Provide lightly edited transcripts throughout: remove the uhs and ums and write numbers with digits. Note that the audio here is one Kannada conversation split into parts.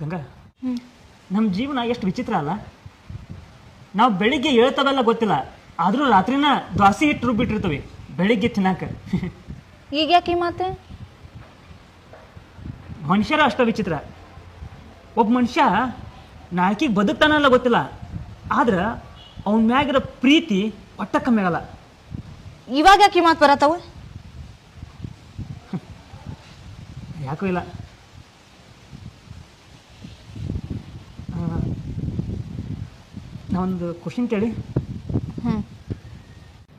ಗಂಗಾ ನಮ್ಮ ಜೀವನ ಎಷ್ಟು ವಿಚಿತ್ರ ಅಲ್ಲ. ನಾವು ಬೆಳಿಗ್ಗೆ ಹೇಳ್ತವೆಲ್ಲ ಗೊತ್ತಿಲ್ಲ, ಆದರೂ ರಾತ್ರಿನ ದ್ವಾಸಿ ಹಿಟ್ಟು ರುಬ್ಬಿಟ್ಟಿರ್ತೀವಿ ಬೆಳಿಗ್ಗೆ ತಿನ್ನಾಕ. ಈಗ ಯಾಕೆ ಮಾತೆ? ಮನುಷ್ಯರ ಅಷ್ಟ ವಿಚಿತ್ರ. ಒಬ್ಬ ಮನುಷ್ಯ ನಾಲ್ಕಿಗೆ ಬದುಕ್ತಾನಲ್ಲ ಗೊತ್ತಿಲ್ಲ, ಆದ್ರೆ ಅವನ ಮ್ಯಾಗಿರೋ ಪ್ರೀತಿ ಒಟ್ಟ ಕಮ್ಮಿ ಆಗಲ್ಲ. ಇವಾಗ ಯಾಕೆ ಮಾತು ಬರತ್ತವ? ಯಾಕೂ ಇಲ್ಲ. ನಾವೊಂದು ಕ್ವಶನ್ ಕೇಳಿ.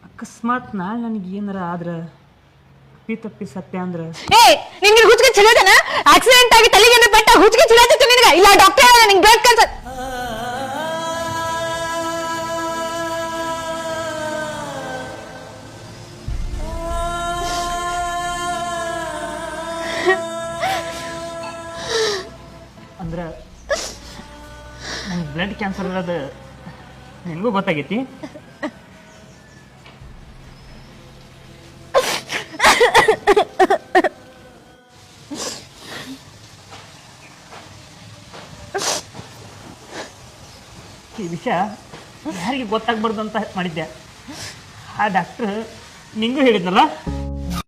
ಅಕಸ್ಮಾತ್ ನಾಳೆ ನನಗೆ ಏನಾರ ಆದ್ರೆ ತಪ್ಪಿ ಸತ್ಯ ಅಂದ್ರೆ ನಿನ್ಗೆ ಹುಚ್ಚಿಗೆ ಚಿಡೋದನ? ಆಕ್ಸಿಡೆಂಟ್ ಆಗಿ ತಲೆಗೆ ಬೆಟ್ಟ ಹುಚ್ಚಿಗೆ ಚಿಡೋದಿತ್ತು ನಿನಗೆ? ಇಲ್ಲ ಡಾಕ್ಟರ್ ನಿಂಗೆ ಬ್ಲಡ್ ಕ್ಯಾನ್ಸರ್. ಅಂದ್ರೆ ನನಗೆ ಬ್ಲಡ್ ಕ್ಯಾನ್ಸರ್ ಇರೋದು ನಿನಗೂ ಗೊತ್ತಾಗೈತಿ. ಈ ವಿಷಯ ಯಾರಿಗೆ ಗೊತ್ತಾಗ್ಬಾರ್ದು ಅಂತ ಮಾಡಿದ್ದೆ. ಆ ಡಾಕ್ಟ್ರ್ ನಿಂಗೂ ಹೇಳಿದ್ನಲ್ಲ.